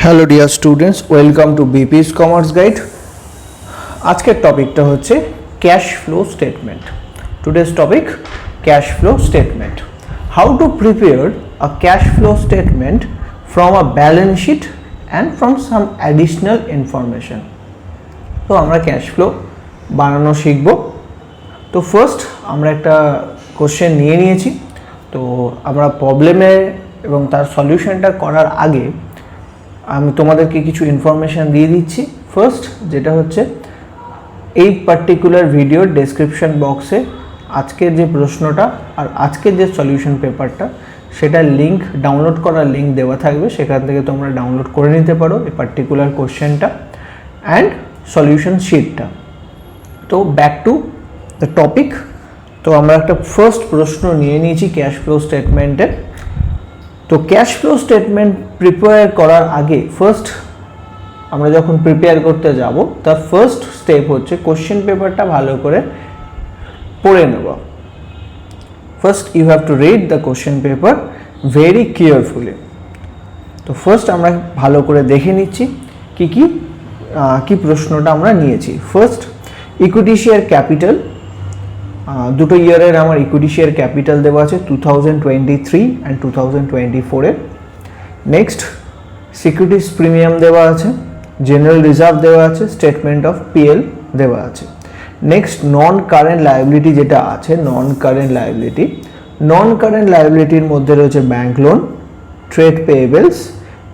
Hello dear students, welcome to BP's commerce guide. আজকের টপিকটা হচ্ছে cash flow statement. Today's topic cash flow statement. How to prepare a cash flow statement from a balance sheet and from some additional information. তো আমরা cash flow বানানো শিখব। তো first আমরা একটা কোশ্চেন নিয়ে নিয়েছি। তো আমরা প্রবলেমের এবং তার সলিউশনটা করার আগে আমি তোমাদেরকে কিছু ইনফরমেশান দিয়ে দিচ্ছি। ফার্স্ট যেটা হচ্ছে এই পার্টিকুলার ভিডিওর ডেসক্রিপশন বক্সে আজকের যে প্রশ্নটা আর আজকের যে সলিউশন পেপারটা সেটার লিঙ্ক, ডাউনলোড করার লিঙ্ক দেওয়া থাকবে, সেখান থেকে তোমরা ডাউনলোড করে নিতে পারো এই পার্টিকুলার কোশ্চেনটা অ্যান্ড সলিউশন শিটটা। তো ব্যাক টু দ্য টপিক। তো আমরা একটা ফার্স্ট প্রশ্ন নিয়ে নিয়েছি ক্যাশ ফ্লো স্টেটমেন্টের। তো ক্যাশ ফ্লো স্টেটমেন্ট প্রিপেয়ার করার আগে ফার্স্ট আমরা যখন প্রিপেয়ার করতে যাব তার ফার্স্ট স্টেপ হচ্ছে কোশ্চেন পেপারটা ভালো করে পড়ে নেব। First you have to read the question paper very carefully. তো ফার্স্ট আমরা ভালো করে দেখে নিচ্ছি কি প্রশ্নটা আমরা নিয়েছি। ফার্স্ট ইকুইটি শেয়ার ক্যাপিটাল, দুটো ইয়ারের আমার ইকুইটি শেয়ার ক্যাপিটাল দেওয়া আছে 2023 অ্যান্ড 2024-এর। নেক্সট সিকিউরিটিস প্রিমিয়াম দেওয়া আছে, জেনারেল রিজার্ভ দেওয়া আছে, স্টেটমেন্ট অফ পিএল দেওয়া আছে। নেক্সট নন কারেন্ট লায়াবিলিটি যেটা আছে, নন কারেন্ট লায়াবিলিটির মধ্যে রয়েছে bank loan, trade payables,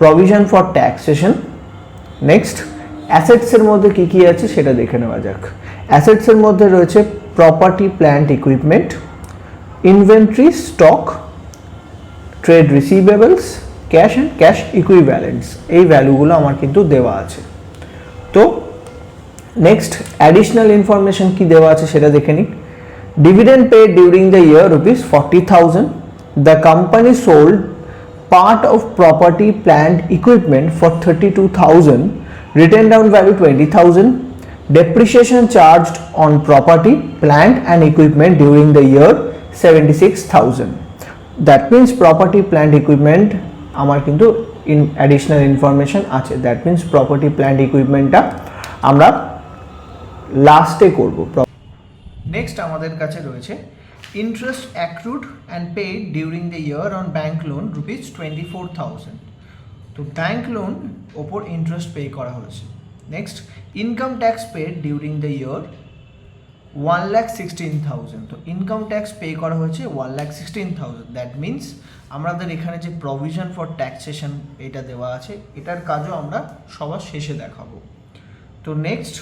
provision for taxation. Next অ্যাসেটসের মধ্যে কি আছে সেটা দেখে নেওয়া যাক। অ্যাসেটসের মধ্যে রয়েছে property, plant, equipment, inventory, stock, trade receivables, cash and cash equivalents. এই ভ্যালুগুলো আমার কিন্তু দেওয়া আছে। তো নেক্সট অ্যাডিশনাল ইনফরমেশন কি দেওয়া আছে সেটা দেখে নিই। Dividend paid during the year ₹40,000। The company sold part of property, plant, equipment for 32,000, written down value 20,000, depreciation charged on property, plant and equipment during the year 76,000. That means property, plant, equipment আমার কিন্তু additional information আছে। That means property, plant, equipmentটা আমরা লাস্টে করব। Next আমাদের কাছে রয়েছে interest accrued and paid during the year on bank loan ₹24,000. তো ব্যাংক লোন ওপর ইন্টারেস্ট পে করা হয়েছে। Next income tax paid during the year 1,16,000। তো ইনকাম ট্যাক্স পে করা হয়েছে 1,16,000। দ্যাট মিনস আমাদের এখানে যে প্রভিশন ফর ট্যাক্সেশন এটা দেওয়া আছে, এটার কাজও আমরা সবার শেষে দেখাবো। তো নেক্সট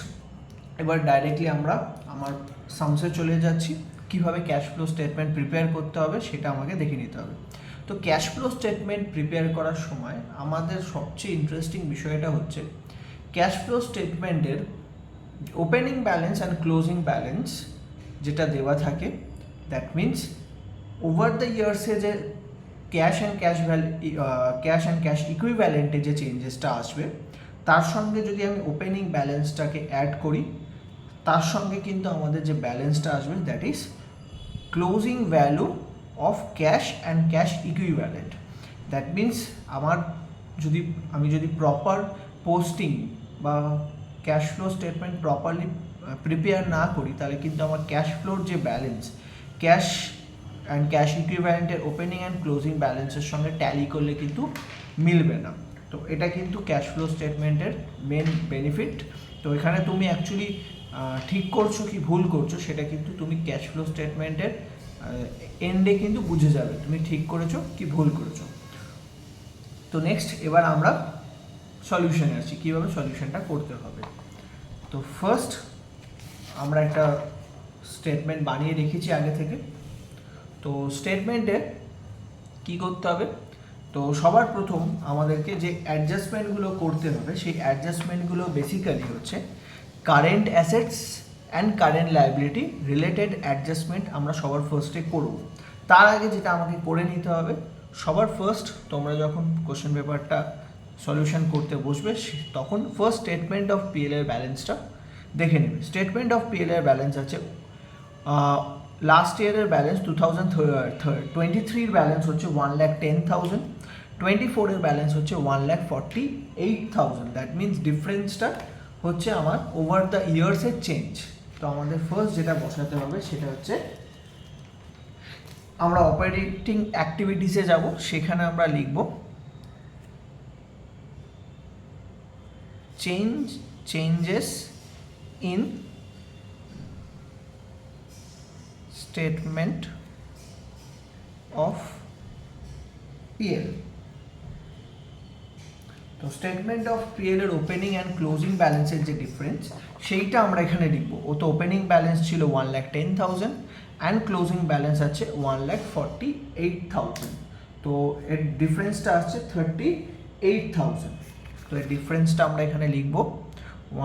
এবার ডাইরেক্টলি আমরা আমার সামসে চলে যাচ্ছি। কিভাবে ক্যাশ ফ্লো স্টেটমেন্ট প্রিপেয়ার করতে হবে সেটা আমাকে দেখে নিতে হবে। তো ক্যাশ ফ্লো স্টেটমেন্ট প্রিপেয়ার করার সময় আমাদের সবচেয়ে ইন্টারেস্টিং বিষয়টা হচ্ছে ক্যাশ ফ্লো স্টেটমেন্টের opening balance and closing balance যেটা দেওয়া থাকে। দ্যাট মিনস ওভার দ্য ইয়ার্সে যে ক্যাশ অ্যান্ড ক্যাশ ইকুইভ্যালেন্টে যে চেঞ্জেসটা আসবে তার সঙ্গে যদি আমি ওপেনিং ব্যালেন্সটাকে অ্যাড করি, তার সঙ্গে কিন্তু আমাদের যে ব্যালেন্সটা আসবে that is closing value of cash and cash equivalent. That means আমি যদি প্রপার পোস্টিং বা cash flow statement properly prepare না করি তাহলে কিন্তু আমার ক্যাশ ফ্লোর যে ব্যালেন্স ক্যাশ অ্যান্ড ক্যাশ ইকুইভ্যালেন্টের ওপেনিং অ্যান্ড ক্লোজিং ব্যালেন্সের সঙ্গে ট্যালি করলে কিন্তু মিলবে না। তো এটা কিন্তু ক্যাশ ফ্লো স্টেটমেন্টের মেন বেনিফিট। তো এখানে তুমি অ্যাকচুয়ালি ঠিক করছো কি ভুল করছো সেটা কিন্তু তুমি ক্যাশ ফ্লো স্টেটমেন্টের এন্ডে কিন্তু বুঝে যাবে তুমি ঠিক করেছো কি ভুল করেছো। তো নেক্সট এবার আমরা সলিউশনে আসছি, কীভাবে সলিউশনটা করতে হবে। তো ফার্স্ট আমরা একটা স্টেটমেন্ট বানিয়ে রেখেছি আগে থেকে। তো স্টেটমেন্টে কি করতে হবে, তো সবার প্রথম আমাদেরকে যে অ্যাডজাস্টমেন্টগুলো করতে হবে সেই অ্যাডজাস্টমেন্টগুলো বেসিক্যালি হচ্ছে current assets and current liability related adjustment আমরা সবার ফার্স্টে করব। তার আগে যেটা আমাকে করে নিতে হবে, সবার ফার্স্ট তোমরা যখন কোশ্চেন পেপারটা সলিউশন করতে বসবে তখন ফার্স্ট স্টেটমেন্ট অফ পিএল এর ব্যালেন্সটা দেখে নেবে। স্টেটমেন্ট অফ পিএল এর ব্যালেন্স আছে লাস্ট ইয়ারের ব্যালেন্স 2023 ব্যালেন্স হচ্ছে 1,10,000। 24-এর ব্যালেন্স হচ্ছে 1,48,000, দ্যাট মিনস ডিফারেন্সটা হচ্ছে আমার ওভার দ্য ইয়ার্সের চেঞ্জ। তো আমাদের ফার্স্ট যেটা বসাতে হবে সেটা হচ্ছে আমরা অপারেটিং অ্যাক্টিভিটিসে যাব, সেখানে আমরা লিখব changes in statement of PL. তো স্টেটমেন্ট অফ পিএল এর ওপেনিং অ্যান্ড ক্লোজিং ব্যালেন্সের যে ডিফারেন্স সেইটা আমরা এখানে লিখবো। ও তো ওপেনিং ব্যালেন্স ছিল 1,10,000 অ্যান্ড ক্লোজিং ব্যালেন্স আছে 1,48,000। তো এর ডিফারেন্সটা আসছে 38,000। তো এর ডিফারেন্সটা আমরা এখানে লিখবো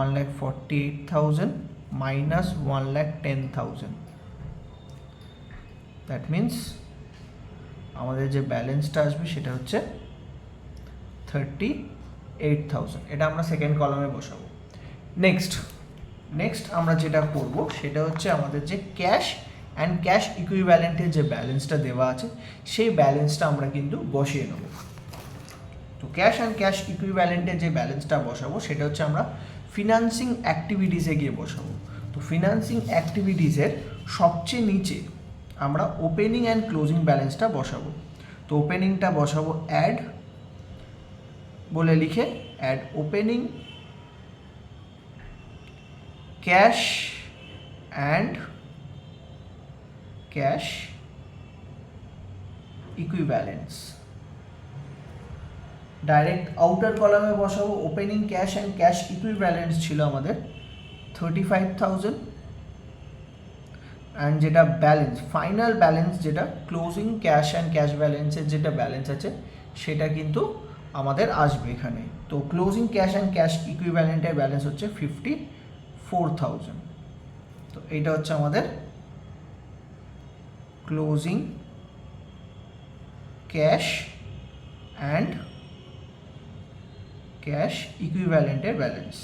1,48,000 মাইনাস 1,10,000। দ্যাট মিনস আমাদের যে ব্যালেন্সটা আসবে সেটা হচ্ছে 38,000। এটা আমরা সেকেন্ড কলামে বসাবো। নেক্সট আমরা যেটা করব সেটা হচ্ছে আমাদের যে ক্যাশ অ্যান্ড ক্যাশ ইকুইভ্যালেন্টের যে ব্যালেন্সটা দেওয়া আছে সেই ব্যালেন্সটা আমরা কিন্তু বসিয়ে নেব। তো ক্যাশ অ্যান্ড ক্যাশ ইকুইভ্যালেন্টের যে ব্যালেন্সটা বসাবো সেটা হচ্ছে আমরা ফিনান্সিং অ্যাক্টিভিটিসে গিয়ে বসাবো। তো ফিনান্সিং অ্যাক্টিভিটিসের সবচেয়ে নিচে আমরা ওপেনিং অ্যান্ড ক্লোজিং ব্যালেন্সটা বসাবো। তো ওপেনিংটা বসাবো অ্যাড বলে লিখে, add opening cash and cash equivalents. Direct outer কলামে বসাবো opening cash and cash equivalents ছিল আমাদের 35,000 অ্যান্ড যেটা ব্যালেন্স ফাইনাল ব্যালেন্স যেটা ক্লোজিং ক্যাশ অ্যান্ড ক্যাশ ব্যালেন্সের যেটা ব্যালেন্স আছে সেটা কিন্তু আমাদের আসবে এখানে। তো ক্লোজিং ক্যাশ অ্যান্ড ক্যাশ ইকুইভ্যালেন্টের ব্যালেন্স হচ্ছে 54,000। তো এইটা হচ্ছে আমাদের ক্লোজিং ক্যাশ অ্যান্ড ক্যাশ ইকুইভ্যালেন্টের ব্যালেন্স।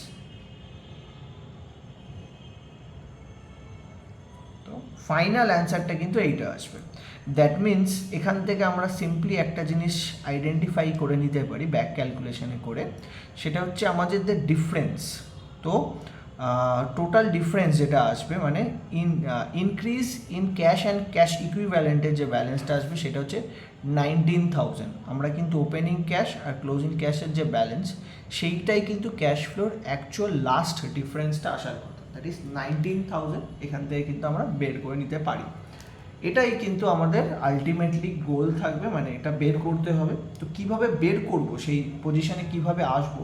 তো ফাইনাল অ্যান্সারটা কিন্তু এইটা আসবে। দ্যাট মিনস এখান থেকে আমরা সিম্পলি একটা জিনিস আইডেন্টিফাই করে নিতে পারি ব্যাক ক্যালকুলেশনে করে, সেটা হচ্ছে আমাদের যে ডিফারেন্স। তো টোটাল ডিফারেন্স যেটা আসবে মানে increase in cash and cash ইকুইভ্যালেন্টের যে ব্যালেন্সটা আসবে সেটা হচ্ছে 19,000। আমরা কিন্তু ওপেনিং ক্যাশ আর ক্লোজিং ক্যাশের যে ব্যালেন্স সেইটাই কিন্তু ক্যাশ ফ্লোর অ্যাকচুয়াল লাস্ট ডিফারেন্সটা আসার কথা, দ্যাট ইজ 19,000 এখান থেকে কিন্তু আমরা বের করে নিতে পারি। এটাই কিন্তু আমাদের আলটিমেটলি গোল থাকবে, মানে এটা বের করতে হবে। তো কিভাবে বের করব, সেই পজিশনে কিভাবে আসব,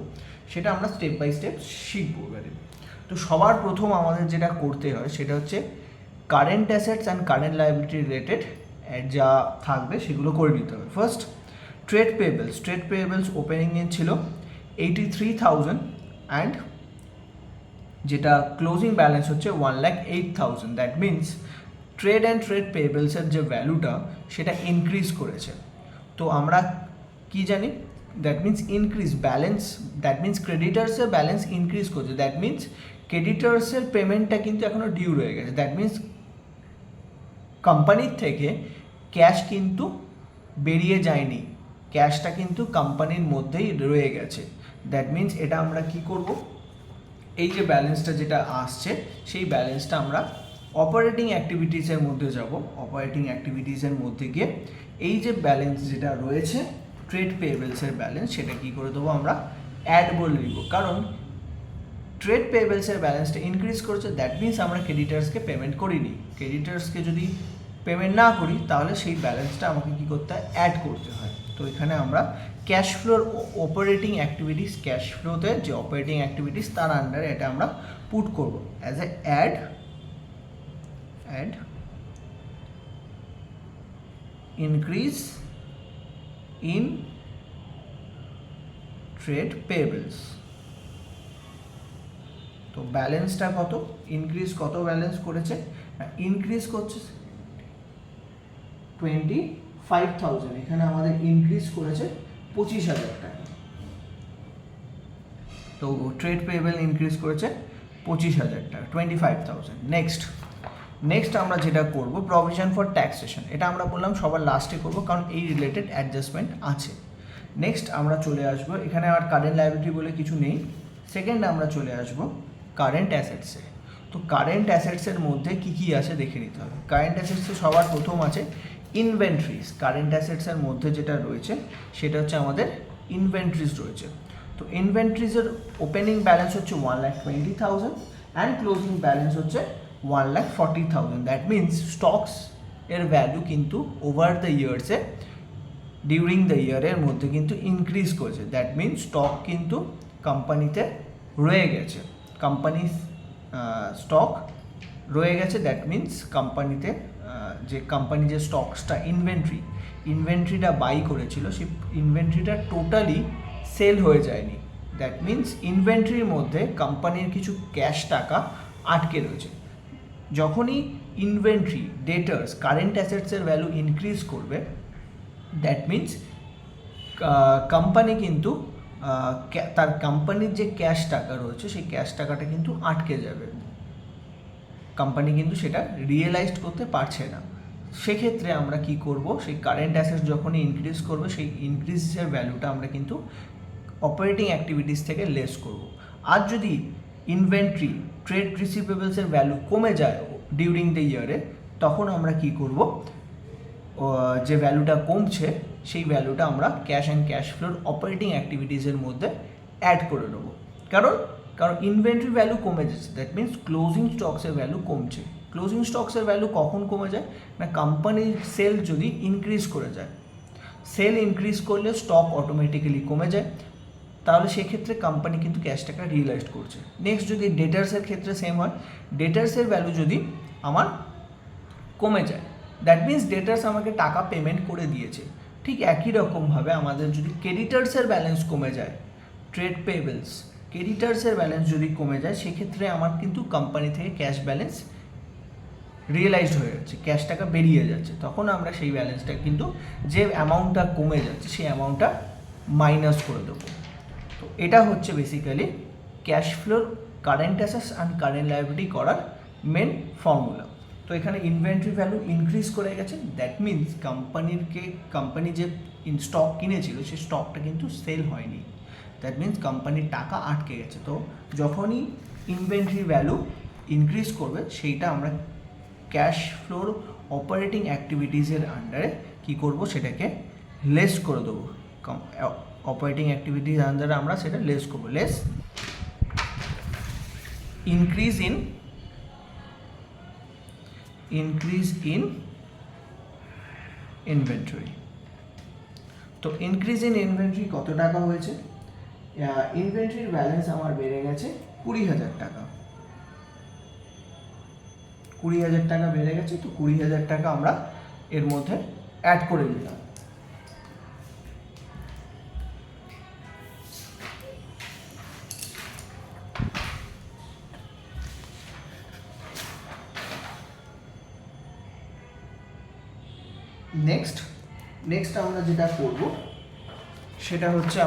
সেটা আমরা স্টেপ বাই স্টেপ শিখবো এবারে। তো সবার প্রথম আমাদের যেটা করতে হয় সেটা হচ্ছে current assets and current liability related যা থাকবে সেগুলো করে নিতে হবে। ফার্স্ট ট্রেড পেয়েবলস ওপেনিংয়ে ছিল 83,000 অ্যান্ড যেটা ক্লোজিং ব্যালেন্স হচ্ছে 1,08,000। That means trade and trade পেয়েবলসের যে ভ্যালুটা সেটা ইনক্রিজ করেছে। তো আমরা কি জানি, that means increase balance, that means ক্রেডিটার্সের ব্যালেন্স ইনক্রিজ করছে, দ্যাট মিনস ক্রেডিটার্সের পেমেন্টটা কিন্তু এখনও ডিউ রয়ে গেছে। দ্যাট মিনস কোম্পানির থেকে ক্যাশ কিন্তু বেরিয়ে যায়নি, ক্যাশটা কিন্তু কোম্পানির মধ্যেই রয়ে গেছে। দ্যাট মিনস এটা আমরা কি করব, এই যে ব্যালেন্সটা যেটা আসছে সেই ব্যালেন্সটা আমরা অপারেটিং অ্যাক্টিভিটিসের মধ্যে যাব। অপারেটিং অ্যাক্টিভিটিসের মধ্যে গিয়ে এই যে ব্যালেন্স যেটা রয়েছে ট্রেড পেয়েবলসের ব্যালেন্স সেটা কি করে দেবো, আমরা অ্যাড বলে দিব। কারণ ট্রেড পেয়েবলসের ব্যালেন্সটা ইনক্রিজ করেছে, দ্যাট মিনস আমরা ক্রেডিটার্সকে পেমেন্ট করিনি। ক্রেডিটার্সকে যদি পেমেন্ট না করি তাহলে সেই ব্যালেন্সটা আমাকে কী করতে হয়, অ্যাড করতে হয়। তো এখানে আমরা ক্যাশ ফ্লোর অপারেটিং অ্যাক্টিভিটিস, ক্যাশ ফ্লোতে যে অপারেটিং অ্যাক্টিভিটিস তার আন্ডারে এটা আমরা পুট করব as a add increase in trade payables। তো ব্যালেন্সটা কত ইনক্রিজ, কত ব্যালেন্স করেছে, ইনক্রিজ করছে 25,000। এখানে আমাদের ইনক্রিজ করেছে 25,000 টাকা। তো ট্রেড পেয়েবল ইনক্রিজ করেছে 25,000 টাকা, 25,000। নেক্সট আমরা যেটা করব প্রভিশন ফর ট্যাক্সেশন, এটা আমরা বললাম সবার লাস্টে করব কারণ এই রিলেটেড অ্যাডজাস্টমেন্ট আছে। নেক্সট আমরা চলে আসবো, এখানে আর কারেন্ট লায়াবিলিটি বলে কিছু নেই। সেকেন্ড আমরা চলে আসবো কারেন্ট অ্যাসেটসে। তো কারেন্ট অ্যাসেটসের মধ্যে কী কী আছে দেখে নিতে হবে। কারেন্ট অ্যাসেটসে সবার প্রথম আছে ইনভেন্টরিজ। কারেন্ট অ্যাসেটসের মধ্যে যেটা রয়েছে সেটা হচ্ছে আমাদের ইনভেন্টরিজ রয়েছে। তো ইনভেন্টরিজের ওপেনিং ব্যালেন্স হচ্ছে 1,20,000 অ্যান্ড ক্লোজিং ব্যালেন্স হচ্ছে 1,40,000। দ্যাট মিনস স্টকস এর ভ্যালু কিন্তু ওভার দ্য ইয়ার্সে, ডিউরিং দ্য ইয়ারের মধ্যে কিন্তু ইনক্রিজ করেছে। দ্যাট মিনস স্টক কিন্তু কোম্পানিতে রয়ে গেছে, কোম্পানির স্টক রয়ে গেছে। দ্যাট মিনস কোম্পানিতে যে কোম্পানি যে স্টকসটা ইনভেন্টরিটা বাই করেছিল, সেই ইনভেন্টরিটা টোটালি সেল হয়ে যায়নি। দ্যাট মিনস ইনভেন্টরির মধ্যে কোম্পানির কিছু ক্যাশ টাকা আটকে রয়েছে। যখনই ইনভেন্টরি, ডেটার্স, কারেন্ট অ্যাসেটসের ভ্যালু ইনক্রিজ করবে, দ্যাট মিনস কোম্পানি কিন্তু তার কোম্পানির যে ক্যাশ টাকা রয়েছে সেই ক্যাশ টাকাটা কিন্তু আটকে যাবে, কোম্পানি কিন্তু সেটা রিয়েলাইজড করতে পারছে না। সেক্ষেত্রে আমরা কি করব, সেই কারেন্ট অ্যাসেটস যখনই ইনক্রিজ করবে সেই ইনক্রিজের ভ্যালুটা আমরা কিন্তু অপারেটিং অ্যাক্টিভিটিস থেকে লেস করব। আর যদি ইনভেন্টরি, ট্রেড রিসিভেবলসের ভ্যালু কমে যায় ডিউরিং দ্য ইয়ারে, তখন আমরা কি করব, যে ভ্যালুটা কমছে সেই ভ্যালুটা আমরা ক্যাশ অ্যান্ড ক্যাশ ফ্লোর অপারেটিং অ্যাক্টিভিটিসের মধ্যে অ্যাড করে নেবো। কারণ ইনভেন্টরি ভ্যালু কমে যাচ্ছে, দ্যাট মিনস ক্লোজিং স্টকসের ভ্যালু কমছে। ক্লোজিং স্টকসের ভ্যালু কখন কমে যায় না, কোম্পানির সেল যদি ইনক্রিজ করে যায়। সেল ইনক্রিজ করলে স্টক অটোমেটিক্যালি কমে যায়, তাহলে সেক্ষেত্রে কোম্পানি কিন্তু ক্যাশ টাকা রিয়েলাইজ করছে। নেক্সট যদি ডেটার্সের ক্ষেত্রে সেম হয়, ডেটার্সের ভ্যালু যদি আমার কমে যায়, দ্যাট মিনস ডেটার্স আমাকে টাকা পেমেন্ট করে দিয়েছে। ঠিক একই রকমভাবে আমাদের যদি ক্রেডিটার্সের ব্যালেন্স কমে যায়, ট্রেড পেয়েবলস, ক্রেডিটার্সের ব্যালেন্স যদি কমে যায়, সেক্ষেত্রে আমার কিন্তু কোম্পানি থেকে ক্যাশ ব্যালেন্স রিয়েলাইজড হয়ে যাচ্ছে, ক্যাশ টাকা বেরিয়ে যাচ্ছে। তখন আমরা সেই ব্যালেন্সটা কিন্তু, যে অ্যামাউন্টটা কমে যাচ্ছে সেই অ্যামাউন্টটা মাইনাস করে দেবো। তো এটা হচ্ছে basically cash floor current assets and current liability করার মেন ফর্মুলা। তো এখানে ইনভেন্টরি ভ্যালু ইনক্রিজ করে গেছে, দ্যাট মিনস কোম্পানি যে স্টক কিনেছিল সেই স্টকটা কিন্তু সেল হয়নি, দ্যাট মিনস কোম্পানির টাকা আটকে গেছে। তো যখনই ইনভেন্টরি ভ্যালু ইনক্রিজ করবে, সেইটা আমরা ক্যাশ ফ্লোর অপারেটিং অ্যাক্টিভিটিসের আন্ডারে কী করব, সেটাকে লেস করে দেবো। অপারেটিং অ্যাক্টিভিটিস আন্ডারে আমরা সেটা লেস করবো, লেস ইনক্রিজ ইন ইনভেন্টরি। তো ইনক্রিজ ইন ইনভেন্টরি কত টাকা হয়েছে, ইনভেন্টরির ব্যালেন্স আমার বেড়ে গেছে 20,000 টাকা। 20,000 টাকা বেড়ে গেছে, তো 20,000 টাকা আমরা এর মধ্যে অ্যাড করে দিলাম। নেক্সট আমরা যেটা করব সেটা হচ্ছে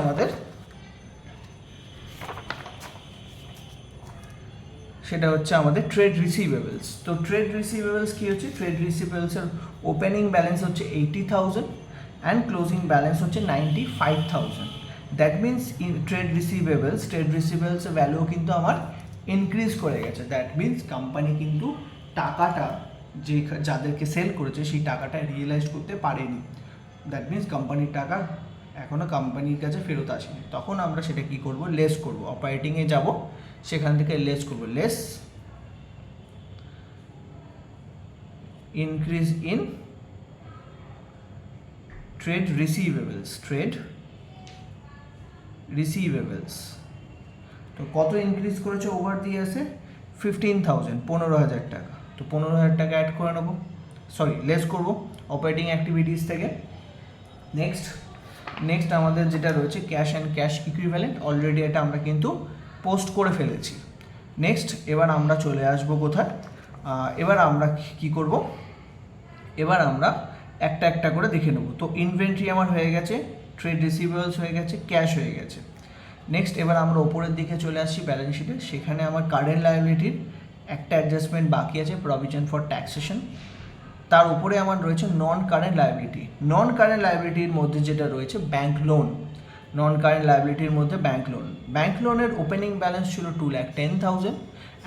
আমাদের ট্রেড রিসিভেবলস। তো ট্রেড রিসিভেবলস কী হচ্ছে, ট্রেড রিসিভেবলসের ওপেনিং ব্যালেন্স হচ্ছে 80,000 অ্যান্ড ক্লোজিং ব্যালেন্স হচ্ছে 95,000। দ্যাট মিনস ট্রেড রিসিভেবলসের ভ্যালুও কিন্তু আমার ইনক্রিজ করে গেছে। দ্যাট মিনস কোম্পানি কিন্তু টাকাটা যে যাদেরকে সেল করেছে সেই টাকাটা রিয়েলাইজ করতে পারেনি, দ্যাট মিনস কোম্পানির টাকা এখনও কোম্পানির কাছে ফেরত আসেনি। তখন আমরা সেটা কী করব, লেস করব, অপারেটিংয়ে যাব, সেখান থেকে লেস করব, less increase in trade receivables. তো কত ইনক্রিজ করেছে ওভার দিয়ে আছে 15,000, 15,000 টাকা। তো 15,000 টাকা অ্যাড করে নেবো, লেস করব অপারেটিং অ্যাক্টিভিটিস থেকে। নেক্সট আমাদের যেটা রয়েছে cash and cash equivalent, already এটা আমরা কিন্তু পোস্ট করে ফেলেছি। নেক্সট এবার আমরা চলে আসবো কোথায়, এবার আমরা কি করব, এবার আমরা একটা করে দেখে নেব। তো ইনভেন্টরি আমার হয়ে গেছে, ট্রেড রিসিভেবলস হয়ে গেছে, ক্যাশ হয়ে গেছে। নেক্সট এবার আমরা ওপরের দিকে চলে আসছি ব্যালেন্স শিটে, সেখানে আমার কারেন্ট লায়াবিলিটির একটা অ্যাডজাস্টমেন্ট বাকি আছে, প্রভিশন ফর ট্যাক্সেশন। তার উপরে আমার রয়েছে নন কারেন্ট লায়াবিলিটির মধ্যে যেটা রয়েছে ব্যাংক লোন। নন কারেন্ট লাইবিলিটির মধ্যে ব্যাংক লোনের ওপেনিং ব্যালেন্স ছিল 2,10,000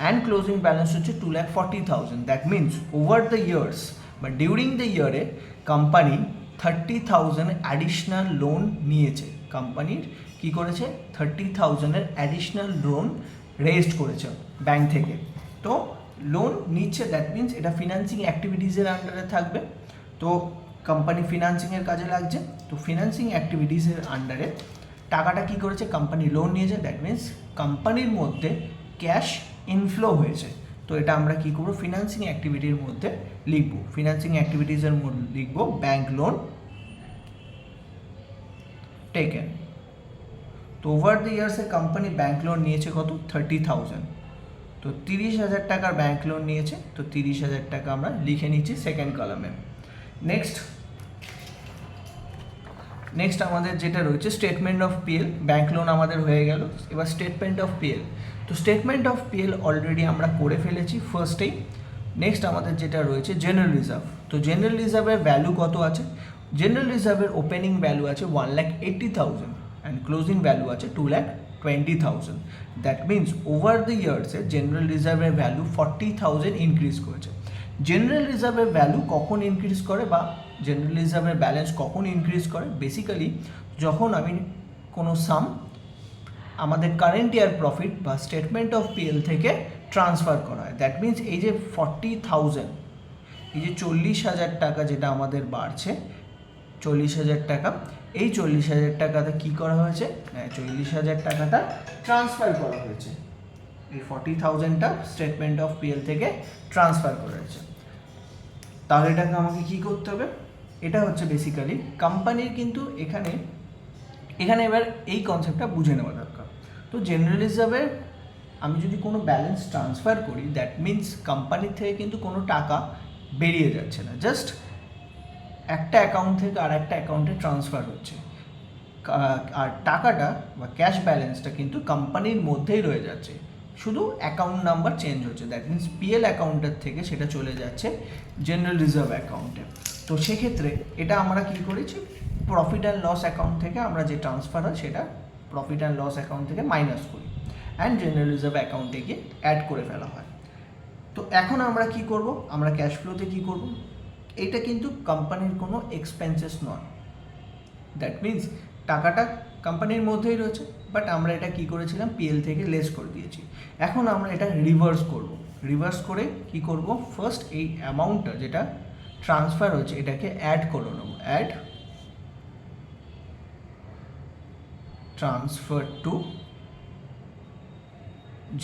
অ্যান্ড ক্লোজিং ব্যালেন্স হচ্ছে 2,40,000। That means over the years বা ডিউরিং দ্য ইয়ারে কোম্পানি 30,000 অ্যাডিশনাল লোন নিয়েছে। কোম্পানির কী করেছে, 30,000-এর অ্যাডিশনাল লোন রেজড করেছে ব্যাংক থেকে। তো লোন নিচ্ছে, দ্যাট মিনস এটা ফিনান্সিং অ্যাক্টিভিটিসের আন্ডারে থাকবে। তো কোম্পানি ফিনান্সিংয়ের কাজে লাগছে। তো ফিনান্সিং অ্যাক্টিভিটিসের আন্ডারে টাকাটা কী করেছে, কোম্পানি লোন নিয়েছে, দ্যাট মিনস কোম্পানির মধ্যে ক্যাশ ইনফ্লো হয়েছে। তো এটা আমরা কী করবো, ফিনান্সিং অ্যাক্টিভিটির মধ্যে লিখবো। ফিনান্সিং অ্যাক্টিভিটিসের মধ্যে লিখবো ব্যাংক লোন টেকেন। তো ওভার দ্য ইয়ার্সে কোম্পানি ব্যাংক লোন নিয়েছে কত, 30,000। তো 30,000 টাকার ব্যাংক লোন নিয়েছে। তো 30,000 টাকা আমরা লিখে নিচ্ছি সেকেন্ড কলামে। নেক্সট আমাদের যেটা রয়েছে statement of PL. Bank loan আমাদের হয়ে গেল, এবার স্টেটমেন্ট অফ পিএল। তো স্টেটমেন্ট অফ পিএল অলরেডি আমরা করে ফেলেছি ফার্স্টেই। নেক্সট আমাদের যেটা রয়েছে জেনারেল রিজার্ভ। তো জেনারেল রিজার্ভের ভ্যালু কত আছে, জেনারেল রিজার্ভের ওপেনিং ভ্যালু আছে 1,80,000 অ্যান্ড ক্লোজিং ভ্যালু আছে 2,20,000। দ্যাট মিনস ওভার দ্য ইয়ার্সে জেনারেল রিজার্ভের ভ্যালু 40,000 ইনক্রিজ করেছে। জেনারেল রিজার্ভের ভ্যালু কখন ইনক্রিজ করে বা জেনারেল রিজার্ভের ব্যালেন্স কখন ইনক্রিজ করে, বেসিক্যালি যখন আমি কোনো সাম আমাদের কারেন্ট ইয়ার প্রফিট বা স্টেটমেন্ট অফ পিএল থেকে ট্রান্সফার করা হয়। দ্যাট মিনস এই যে 40,000, এই যে 40,000 টাকা যেটা আমাদের বাড়ছে, 40,000 টাকা, এই 40,000 টাকাটা কী করা হয়েছে, 40,000 টাকাটা ট্রান্সফার করা হয়েছে। এই 40,000টা স্টেটমেন্ট অফ পিএল থেকে ট্রান্সফার করা হয়েছে। তাহলে এটাকে আমাকে কী করতে হবে, এটা হচ্ছে বেসিক্যালি কোম্পানির কিন্তু এখানে এবার এই কনসেপ্টটা বুঝে নেওয়া দরকার। তো জেনারেল রিজার্ভের আমি যদি কোনো ব্যালেন্স ট্রান্সফার করি, দ্যাট মিনস কোম্পানির থেকে কিন্তু কোনো টাকা বেরিয়ে যাচ্ছে না, জাস্ট একটা অ্যাকাউন্ট থেকে আর একটা অ্যাকাউন্টে ট্রান্সফার হচ্ছে। আর টাকাটা বা ক্যাশ ব্যালেন্সটা কিন্তু কোম্পানির মধ্যেই রয়ে যাচ্ছে, শুধু অ্যাকাউন্ট নাম্বার চেঞ্জ হচ্ছে। দ্যাট মিনস পিএল অ্যাকাউন্টের থেকে সেটা চলে যাচ্ছে জেনারেল রিজার্ভ অ্যাকাউন্টে। তো সেক্ষেত্রে এটা আমরা কী করেছি, প্রফিট অ্যান্ড লস অ্যাকাউন্ট থেকে আমরা যে ট্রান্সফার হয় সেটা প্রফিট অ্যান্ড লস অ্যাকাউন্ট থেকে মাইনাস করি অ্যান্ড জেনারেল রিজার্ভ অ্যাকাউন্টে গিয়ে অ্যাড করে ফেলা হয়। তো এখন আমরা কি করব, আমরা ক্যাশ ফ্লোতে কী করব, এইটা কিন্তু কোম্পানির কোনো এক্সপেন্সেস নয়। দ্যাট মিনস টাকাটা কোম্পানির মধ্যেই রয়েছে, বাট আমরা এটা কী করেছিলাম, পিএল থেকে লেস করে দিয়েছি। এখন আমরা এটা রিভার্স করব। রিভার্স করে কি করব, ফার্স্ট এই অ্যামাউন্টটা যেটা ট্রান্সফার হচ্ছে এটাকে অ্যাড করে নেব। Add transfer to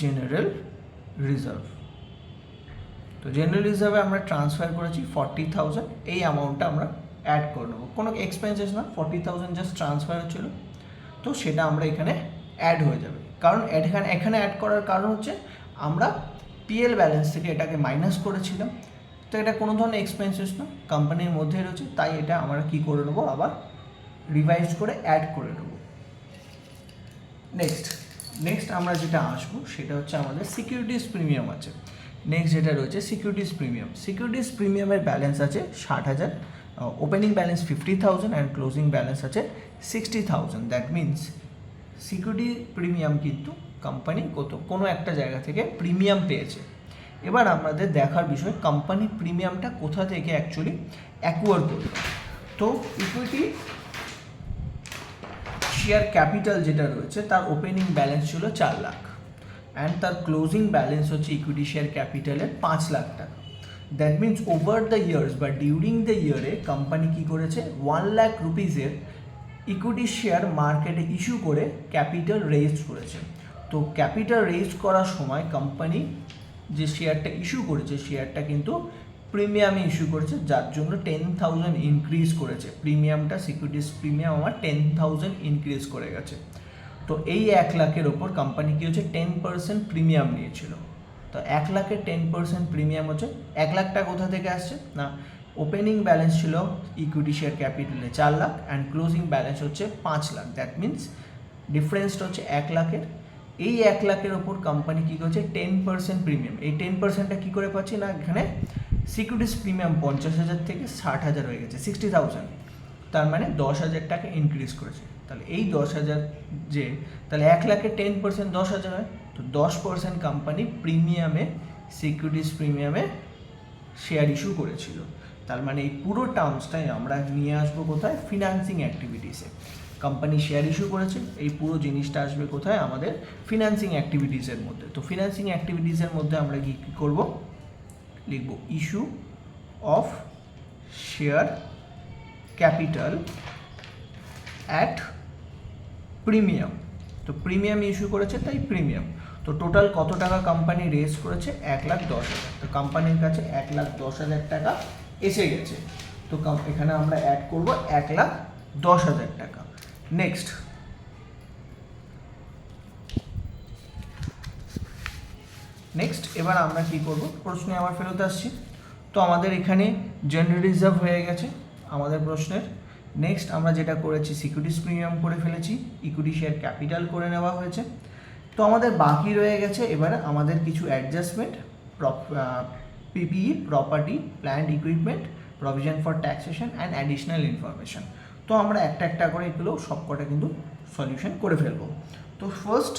general reserve. তো জেনারেল রিজার্ভে আমরা ট্রান্সফার করেছি 40,000, এই অ্যামাউন্টটা আমরা অ্যাড করে নেবো। কোনো এক্সপেন্সেস না, 40,000 জাস্ট ট্রান্সফার হচ্ছিল, তো সেটা আমরা এখানে অ্যাড হয়ে যাবে। কারণ এখানে অ্যাড করার কারণ হচ্ছে আমরা পিএল ব্যালেন্স থেকে এটাকে মাইনাস করেছিলাম, তো এটা কোনো ধরনের এক্সপেন্সেস না, কোম্পানির মধ্যেই রয়েছে, তাই এটা আমরা কী করে নেবো, আবার রিভাইজ করে অ্যাড করে নেবো। নেক্সট আমরা যেটা আসবো সেটা হচ্ছে আমাদের সিকিউরিটিস প্রিমিয়াম আছে। নেক্সট যেটা রয়েছে সিকিউরিটিস প্রিমিয়ামের ব্যালেন্স আছে 60,000, opening balance 50,000 and closing balance আছে 60,000। দ্যাট মিনস সিকিউরিটি প্রিমিয়াম কিন্তু কোম্পানি কোনো একটা জায়গা থেকে প্রিমিয়াম পেয়েছে। এবার আমাদের দেখার বিষয় কোম্পানি প্রিমিয়ামটা কোথা থেকে অ্যাকচুয়ালি অ্যাকোয়ার করবে। তো ইকুইটি শেয়ার ক্যাপিটাল যেটা রয়েছে তার ওপেনিং ব্যালেন্স ছিল 4 লাখ অ্যান্ড তার ক্লোজিং ব্যালেন্স হচ্ছে ইকুইটি শেয়ার ক্যাপিটালের 5 লাখ টাকা। That means over the years বা ডিউরিং দ্য ইয়ারে কোম্পানি কী করেছে, 1 লাখ রুপিজের ইকুইটি শেয়ার মার্কেটে ইস্যু করে ক্যাপিটাল রেজ করেছে। তো ক্যাপিটাল রেজ করার সময় কোম্পানি যে শেয়ারটা ইস্যু করেছে শেয়ারটা কিন্তু প্রিমিয়ামে ইস্যু করেছে, যার জন্য 10,000 ইনক্রিজ করেছে প্রিমিয়ামটা। সিকিউরিটিস প্রিমিয়াম আমার 10,000 ইনক্রিজ করে গেছে। তো এই 1 লাখের ওপর কোম্পানি কী হচ্ছে 10% প্রিমিয়াম নিয়েছিল। তো 1 লাখের 10% প্রিমিয়াম হচ্ছে 1 লাখ টাকা কোথা থেকে আসছে না, ওপেনিং ব্যালেন্স ছিল ইকুইটি শেয়ার ক্যাপিটালে 4 লাখ অ্যান্ড ক্লোজিং ব্যালেন্স হচ্ছে 5 লাখ। দ্যাট মিনস ডিফারেন্সটা হচ্ছে 1 লাখের। এই 1 লাখের ওপর কোম্পানি কী করছে 10% প্রিমিয়াম। এই 10%টা কী করে পাচ্ছি না, এখানে সিকিউরিটিস প্রিমিয়াম 50,000 থেকে 60,000 হয়ে গেছে, 60,000। তার মানে 10,000 টাকা ইনক্রিজ করেছে। তাহলে এই 10,000 যে, তাহলে 1 লাখের 10% 10,000 হয়, তো 10% কোম্পানি প্রিমিয়ামে, সিকিউরিটিজ প্রিমিয়ামে শেয়ার ইস্যু করেছিল। তার মানে এই পুরো টার্মসটাই আমরা নিয়ে আসবো কোথায়, ফিনান্সিং অ্যাক্টিভিটিসে। কোম্পানি শেয়ার ইস্যু করেছে, এই পুরো জিনিসটা আসবে কোথায়, আমাদের ফিনান্সিং অ্যাক্টিভিটিসের মধ্যে। তো ফিনান্সিং অ্যাক্টিভিটিসের মধ্যে আমরা কী কী করবো, লিখব issue of share capital at premium. তো প্রিমিয়াম ইস্যু করেছে, তাই প্রিমিয়াম। তো টোটাল কত টাকা কোম্পানি রেজ করেছে, 1,10,000। তো কোম্পানির কাছে 1,10,000 টাকা এসে গেছে। তো এখানে আমরা অ্যাড করব 1,10,000 টাকা। নেক্সট এবার আমরা কি করব, প্রশ্নে আবার ফেরত আসছি। তো আমাদের এখানে জেনারেল রিজার্ভ হয়ে গেছে আমাদের প্রশ্নের। নেক্সট আমরা যেটা করেছি, সিকিউরিটিজ প্রিমিয়াম করে ফেলেছি, ইকুইটি শেয়ার ক্যাপিটাল করে নেওয়া হয়েছে। তো আমাদের বাকি রয়ে গেছে এবারে আমাদের কিছু adjustment, PPE, property plant equipment, provision for taxation and additional information. তো আমরা একটা একটা করে এগুলো সবকটা কিন্তু সলিউশন করে ফেলবো। তো ফার্স্ট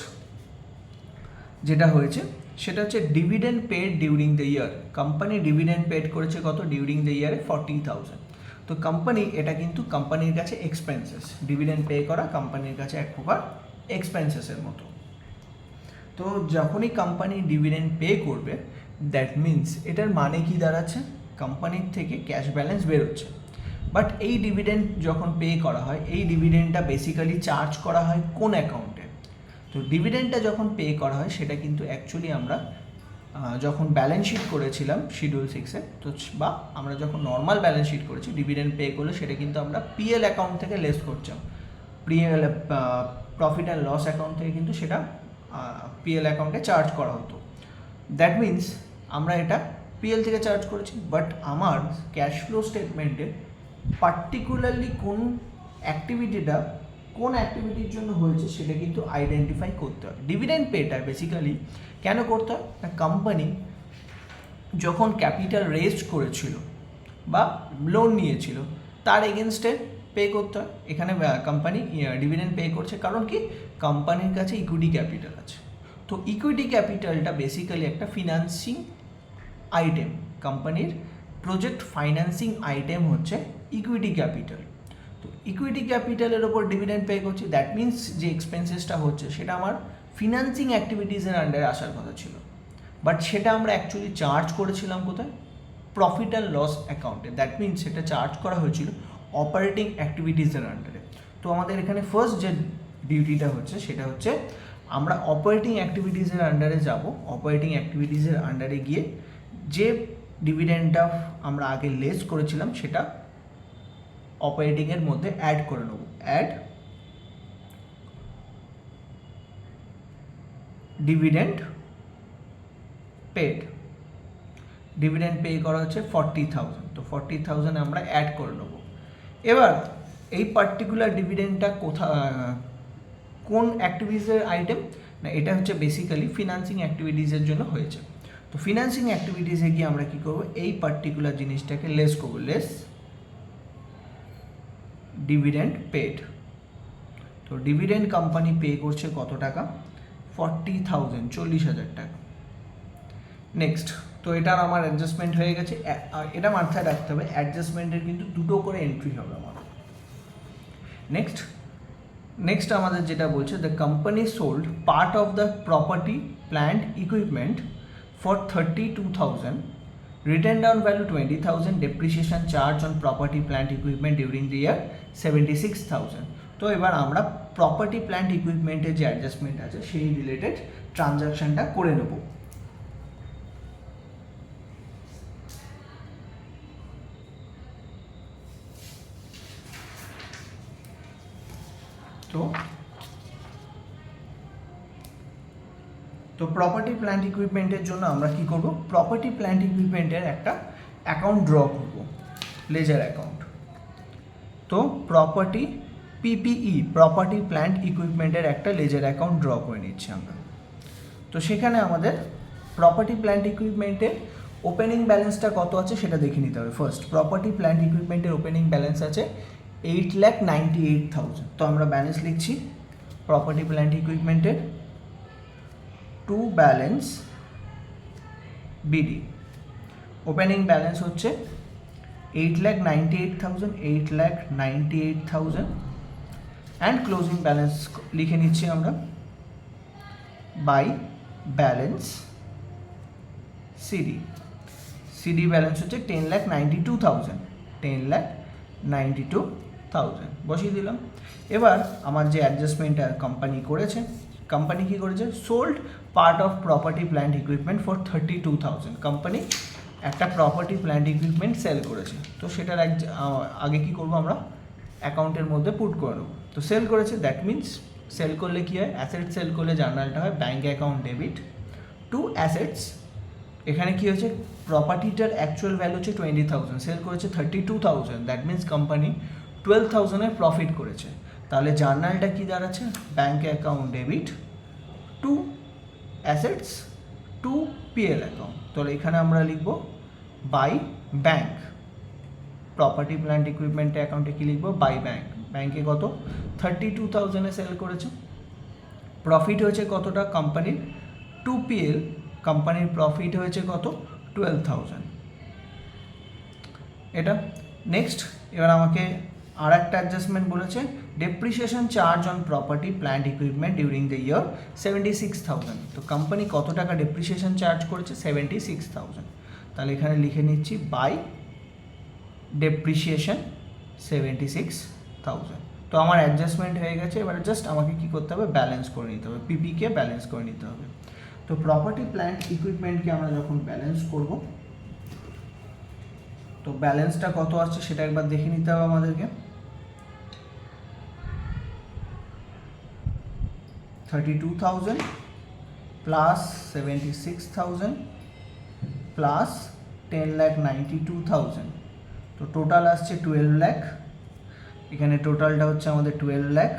যেটা হয়েছে সেটা হচ্ছে dividend paid during the year. Company dividend paid করেছে কত, ডিউরিং দ্য ইয়ারে 40,000। তো কোম্পানি, এটা কিন্তু কোম্পানির কাছে এক্সপেন্সেস, ডিভিডেন্ড পে করা কোম্পানির কাছে এক প্রকার এক্সপেন্সেসের মতো। তো যখনই কোম্পানি ডিভিডেন্ড পে করবে, দ্যাট মিনস এটার মানে কি দাঁড়াচ্ছে, কোম্পানির থেকে ক্যাশ ব্যালেন্স বেরোচ্ছে। বাট এই ডিভিডেন্ড যখন পে করা হয়, এই ডিভিডেন্ডটা বেসিক্যালি চার্জ করা হয় কোন অ্যাকাউন্টে। তো ডিভিডেন্ডটা যখন পে করা হয় সেটা কিন্তু অ্যাকচুয়ালি আমরা যখন ব্যালেন্স শিট করেছিলাম শিডিউল 6-এ, তো বা আমরা যখন নর্মাল ব্যালেন্স শিট করেছি, ডিভিডেন্ড পে করলে সেটা কিন্তু আমরা পিএল অ্যাকাউন্ট থেকে লেস করছিলাম। PL, profit and loss account থেকে কিন্তু সেটা পিএল অ্যাকাউন্টে চার্জ করা হতো। দ্যাট মিনস আমরা এটা পিএল থেকে চার্জ করেছি, বাট আমার ক্যাশ ফ্লো স্টেটমেন্টে পার্টিকুলারলি কোন অ্যাক্টিভিটিটা কোন অ্যাক্টিভিটির জন্য হয়েছে সেটা কিন্তু আইডেন্টিফাই করতে হয়। ডিভিডেন্ড পেটা বেসিক্যালি কেন করতে হয় না, কোম্পানি যখন ক্যাপিটাল রেজ করেছিল বা লোন নিয়েছিল তার এগেনস্টে পে করতে হয়। এখানে কোম্পানি ডিভিডেন্ড পে করছে কারণ কি, কোম্পানির কাছে ইকুইটি ক্যাপিটাল আছে। তো ইকুইটি ক্যাপিটালটা বেসিক্যালি একটা ফিনান্সিং আইটেম, কোম্পানির প্রজেক্ট ফাইন্যান্সিং আইটেম হচ্ছে ইকুইটি ক্যাপিটাল। তো ইকুইটি ক্যাপিটালের ওপর ডিভিডেন্ড পে করছি, দ্যাট মিনস যে এক্সপেন্সেসটা হচ্ছে সেটা আমার ফিনান্সিং অ্যাক্টিভিটিসের আন্ডারে আসার কথা ছিল, বাট সেটা আমরা অ্যাকচুয়ালি চার্জ করেছিলাম কোথায়, প্রফিট অ্যান্ড লস অ্যাকাউন্টে। দ্যাট মিনস সেটা চার্জ করা হয়েছিল অপারেটিং অ্যাক্টিভিটিসের আন্ডারে। তো আমাদের এখানে ফার্স্ট যে ডিউটিটা হচ্ছে সেটা হচ্ছে আমরা অপারেটিং অ্যাক্টিভিটিসের আন্ডারে যাব। অপারেটিং অ্যাক্টিভিটিসের আন্ডারে গিয়ে যে ডিভিডেন্ডটা আমরা আগে লেস করেছিলাম সেটা অপারেটিংয়ের মধ্যে অ্যাড করে নেব। Add dividend paid, dividend pay করা হচ্ছে 40,000। তো 40,000 আমরা অ্যাড করে নেব। এবার এই পার্টিকুলার ডিভিডেন্ডটা কোন অ্যাক্টিভিটিসের আইটেম না, এটা হচ্ছে বেসিক্যালি ফিনান্সিং অ্যাক্টিভিটিসের জন্য হয়েছে। তো ফিনান্সিং অ্যাক্টিভিটিসে গিয়ে আমরা কী করবো, এই পার্টিকুলার জিনিসটাকে লেস করবো, লেস ডিভিডেন্ড পেড। তো ডিভিডেন্ড কোম্পানি পে করছে কত টাকা, 40,000, 40,000 টাকা। নেক্সট, তো এটার আমার অ্যাডজাস্টমেন্ট হয়ে গেছে। এটা মাথায় রাখতে হবে, অ্যাডজাস্টমেন্টের কিন্তু দুটো করে এন্ট্রি হবে আমাদের। নেক্সট আমাদের যেটা বলছে, the company sold part of the property plant equipment for 32,000, written down value 20,000, depreciation charge on property plant equipment during the year 76,000. তো এবার আমরা প্রপার্টি প্ল্যান্ট ইকুইপমেন্টের যে অ্যাডজাস্টমেন্ট আছে সেই রিলেটেড ট্রানজাকশনটা করে নেব। তো প্রপার্টি প্ল্যান্ট ইকুইপমেন্টের জন্য আমরা কি করব, প্রপার্টি প্ল্যান্ট ইকুইপমেন্টের একটা অ্যাকাউন্ট ড্র করব, লেজার অ্যাকাউন্ট। তো প্রপার্টি পিপিই, প্রপার্টি প্ল্যান্ট ইকুইপমেন্টের একটা লেজার অ্যাকাউন্ট ড্র করে নিচ্ছি আমরা। তো সেখানে আমাদের প্রপার্টি প্ল্যান্ট ইকুইপমেন্টের ওপেনিং ব্যালেন্সটা কত আছে সেটা দেখে নিতে হবে। ফার্স্ট প্রপার্টি প্ল্যান্ট ইকুইপমেন্টের ওপেনিং ব্যালেন্স আছে 8,98,000। তো আমরা ব্যালেন্স লিখছি প্রপার্টি প্ল্যান্ট ইকুইপমেন্টের to balance BD. Opening balance হচ্ছে 8,98,000 অ্যান্ড ক্লোজিং ব্যালেন্স লিখে নিচ্ছি আমরা by balance CD. CD balance হচ্ছে 10,92,000 বসিয়ে দিলাম। এবার আমার যে অ্যাডজাস্টমেন্টটা কোম্পানি করেছে, কোম্পানি কি করেছে, sold part of property plant equipment for 32,000। Company একটা প্রপার্টি প্ল্যান্ট ইকুইপমেন্ট সেল করেছে, তো সেটার আগে কি করব আমরা অ্যাকাউন্টের মধ্যে পুট করে নেবো। তো সেল করেছে, দ্যাট মিনস সেল করলে কি হয়, অ্যাসেট সেল করলে জার্নালটা হয় bank account debit to assets. এখানে কি হয়েছে, প্রপার্টিটার অ্যাকচুয়াল ভ্যালু হচ্ছে 20,000, সেল করেছে 32,000, দ্যাট মিনস কোম্পানি 12,000-এর প্রফিট করেছে। তাহলে জার্নালটা কি দাঁড়াচ্ছে, bank account debit to assets to PL account. তাহলে এখানে আমরা লিখব by bank. Property plant equipment অ্যাকাউন্টে কি লিখবো, বাই ব্যাঙ্ক। ব্যাঙ্কে কত, 32,000-এ সেল করেছে, প্রফিট হয়েছে কতটা কোম্পানির, টু পিএল কোম্পানির প্রফিট হয়েছে কত, 12,000। এটা নেক্সট। এবার আমাকে আর একটা অ্যাডজাস্টমেন্ট বলেছে, depreciation charge on property plant equipment during the ইয়ার 76,000। তো কোম্পানি কত টাকা ডেপ্রিসিয়েশন চার্জ করেছে, 76,000। তাহলে এখানে লিখে নিচ্ছি বাই ডেপ্রিসিয়েশন 76,000। তো আমার অ্যাডজাস্টমেন্ট হয়ে গেছে। এবারে জাস্ট আমাকে কি করতে হবে, ব্যালেন্স করে নিতে হবে, পিপিকে ব্যালেন্স করে নিতে হবে। তো প্রপার্টি প্ল্যান্ট ইকুইপমেন্টকে আমরা যখন ব্যালেন্স করব, তো ব্যালেন্সটা কত আসছে সেটা একবার দেখে নিতে হবে আমাদেরকে। 32,000 প্লাস 76,000 প্লাস 10,92,000, তো টোটাল আসছে 12 লাখ। এখানে টোটালটা হচ্ছে আমাদের 12 লাখ,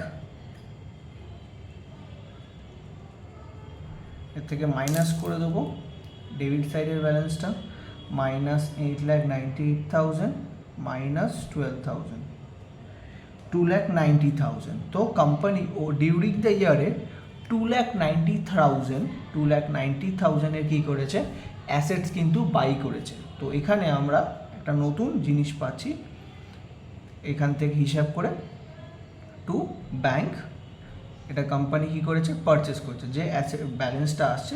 এর থেকে মাইনাস করে দেবো ডেবিট সাইডের ব্যালেন্সটা, মাইনাস 8,98,000 মাইনাস 12,000, 2,90,000। তো কোম্পানি ও ডিউরিং দ্য ইয়ারে 2,90,000-2,90,000-এর কী করেছে, অ্যাসেটস কিন্তু বাই করেছে। তো এখানে আমরা একটা নতুন জিনিস পাচ্ছি, এখান থেকে হিসাব করে টু ব্যাঙ্ক, এটা কোম্পানি কী করেছে, পারচেস করেছে। যে অ্যাসেট ব্যালেন্সটা আসছে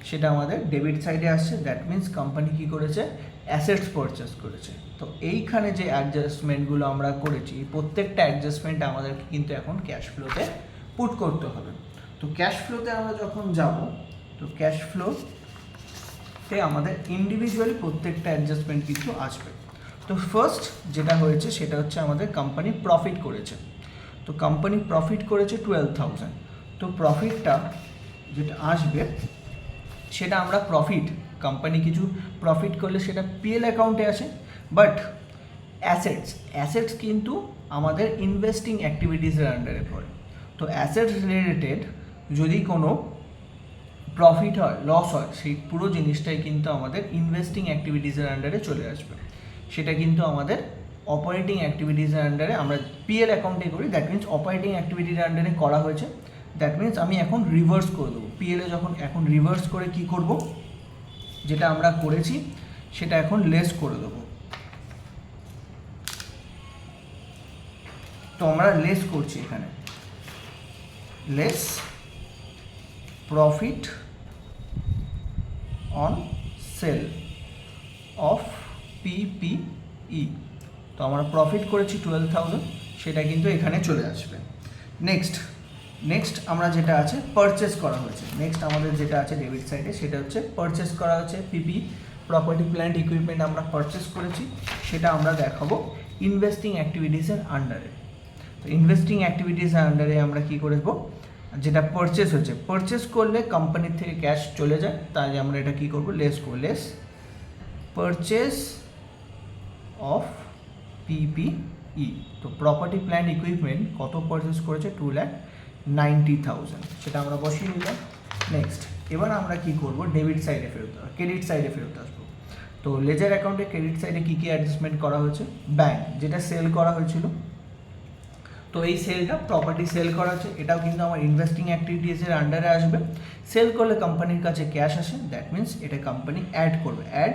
সেটা আমাদের ডেবিট সাইডে আসছে, দ্যাট মিনস কোম্পানি কী করেছে, অ্যাসেটস পারচেস করেছে। তো এইখানে যে অ্যাডজাস্টমেন্টগুলো আমরা করেছি, প্রত্যেকটা অ্যাডজাস্টমেন্ট আমাদেরকে কিন্তু এখন ক্যাশ ফ্লোতে পুট করতে হবে। তো ক্যাশ ফ্লোতে আমরা যখন যাব, তো ক্যাশ ফ্লোতে আমাদের ইন্ডিভিজুয়ালি প্রত্যেকটা অ্যাডজাস্টমেন্ট কিন্তু আসবে। তো ফার্স্ট যেটা হয়েছে সেটা হচ্ছে আমাদের কোম্পানি প্রফিট করেছে। তো কোম্পানি প্রফিট করেছে 12,000। তো প্রফিটটা যেটা আসবে সেটা আমরা প্রফিট, কোম্পানি কিছু প্রফিট করলে সেটা পিএল অ্যাকাউন্টে আসে, বাট অ্যাসেটস কিন্তু আমাদের ইনভেস্টিং অ্যাক্টিভিটিসের আন্ডারে পড়ে। তো অ্যাসেটস রিলেটেড যদি কোনো প্রফিট হয়, লস হয়, সেই পুরো জিনিসটাই কিন্তু আমাদের ইনভেস্টিং অ্যাক্টিভিটিসের আন্ডারে চলে আসবে। সেটা কিন্তু আমাদের অপারেটিং অ্যাক্টিভিটিসের আন্ডারে আমরা পিএল অ্যাকাউন্টে করি, দ্যাট মিনস অপারেটিং অ্যাক্টিভিটির আন্ডারে করা হয়েছে। দ্যাট মিনস আমি এখন রিভার্স করে দেবো পিএলে, যখন এখন রিভার্স করে কি করব, যেটা আমরা করেছি সেটা এখন লেস করে দেবো। তো আমরা লেস করছি এখানে, less profit on sell of PPE. তো আমরা প্রফিট করেছি 12,000, সেটা কিন্তু এখানে চলে আসবে। নেক্সট আমরা যেটা আছে পারচেস করা হয়েছে, নেক্সট আমাদের যেটা আছে ডেবিট সাইডে সেটা হচ্ছে পারচেস করা হয়েছে পিপি, প্রপার্টি প্ল্যান্ট ইকুইপমেন্ট আমরা পারচেস করেছি, সেটা আমরা দেখাবো ইনভেস্টিং অ্যাক্টিভিটিসের আন্ডারে। তো ইনভেস্টিং অ্যাক্টিভিটিসের আন্ডারে আমরা কী করবো, যেটা পারচেস হয়েছে, পারচেস করলে কোম্পানির থেকে ক্যাশ চলে যায়, তাই আমরা এটা কী করবো, লেস করবো, লেস পারচেস অফ পিপিই। তো প্রপার্টি প্ল্যান্ট ইকুইপমেন্ট কত পারচেস করেছে, 2,90,000, সেটা আমরা বসিয়ে নিলাম। নেক্সট এবার আমরা কি করব, ডেবিট সাইডে ফেরত, ক্রেডিট সাইডে ফেরত আসবো। তো লেজার অ্যাকাউন্টে ক্রেডিট সাইডে কী কী অ্যাডজাস্টমেন্ট করা হয়েছে, ব্যাঙ্ক যেটা সেল করা হয়েছিল তো এই সেলটা প্রপার্টি সেল করা হচ্ছে, এটাও কিন্তু আমার ইনভেস্টিং অ্যাক্টিভিটিসের আন্ডারে আসবে। সেল করলে কোম্পানির কাছে ক্যাশ আসে, দ্যাট মিনস এটা কোম্পানি অ্যাড করবে, অ্যাড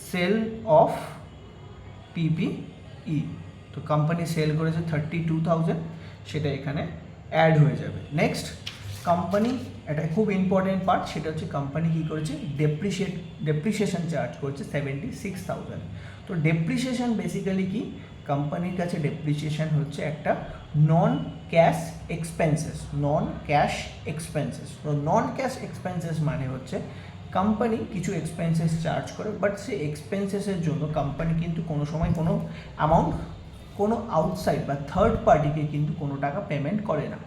সেল অফ পিপিই। তো কোম্পানি সেল করেছে 32,000, সেটা এখানে অ্যাড হয়ে যাবে। নেক্সট কোম্পানি, এটা খুব ইম্পর্টেন্ট পার্ট, সেটা হচ্ছে কোম্পানি কী করেছে, ডেপ্রিসিয়েশন চার্জ করছে 76,000। তো ডেপ্রিসিয়েশন বেসিক্যালি কি, কোম্পানির কাছে ডেপ্রিসিয়েশন হচ্ছে একটা নন ক্যাশ এক্সপেন্সেস, নন ক্যাশ এক্সপেন্সেস। তো নন ক্যাশ এক্সপেন্সেস মানে হচ্ছে কোম্পানি কিছু এক্সপেন্সেস চার্জ করে, বাট সেই এক্সপেন্সেসের জন্য কোম্পানি কিন্তু কোনো সময় কোনো অ্যামাউন্ট কোনো আউটসাইড বা থার্ড পার্টিকে কিন্তু কোনো টাকা পেমেন্ট করে না।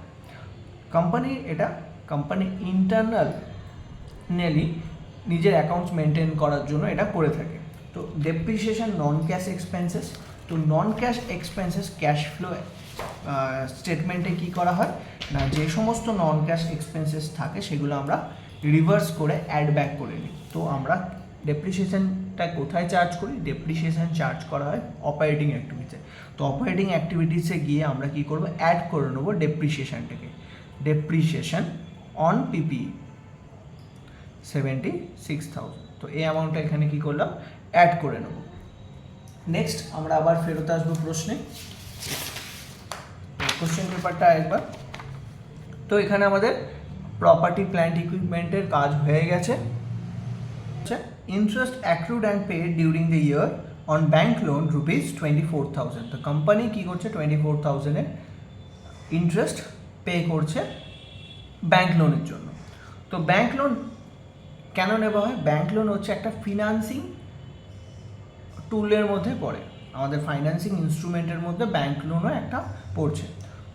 কোম্পানি এটা কোম্পানি ইন্টারনালি নিজের অ্যাকাউন্টস মেনটেন করার জন্য এটা করে থাকে। তো ডেপ্রিসিয়েশন নন ক্যাশ এক্সপেন্সেস। তো নন ক্যাশ এক্সপেন্সেস ক্যাশ ফ্লো স্টেটমেন্টে কী করা হয় না, যে সমস্ত নন ক্যাশ এক্সপেন্সেস থাকে সেগুলো আমরা রিভার্স করে অ্যাড ব্যাক করে নিই। তো আমরা ডেপ্রিসিয়েশনটা কোথায় চার্জ করি, ডেপ্রিসিয়েশন চার্জ করা হয় অপারেটিং অ্যাক্টিভিটিসে। তো অপারেটিং অ্যাক্টিভিটিসে গিয়ে আমরা কী করবো, অ্যাড করে নেবো ডেপ্রিসিয়েশনটাকে, ডেপ্রিসিয়েশন অন পিপিই 76,000। তো এই অ্যামাউন্টটা এখানে কী করলাম, অ্যাড করে নেব। নেক্সট আমরা আবার ফেরত আসবো প্রশ্নে, কোশ্চেন পেপারটা একবার। তো এখানে আমাদের প্রপার্টি প্ল্যান্ট ইকুইপমেন্টের কাজ হয়ে গেছে। Interest accrued and paid during the year on bank loan ₹24,000। তো কোম্পানি কী করছে, 24,000-এর ইন্টারেস্ট পে করছে ব্যাঙ্ক লোনের জন্য। তো ব্যাঙ্ক লোন কেন নেওয়া হয়, ব্যাঙ্ক লোন হচ্ছে একটা ফিনান্সিং টুলের মধ্যে পড়ে, আমাদের ফাইন্যান্সিং ইনস্ট্রুমেন্টের মধ্যে ব্যাঙ্ক লোনও একটা পড়ছে।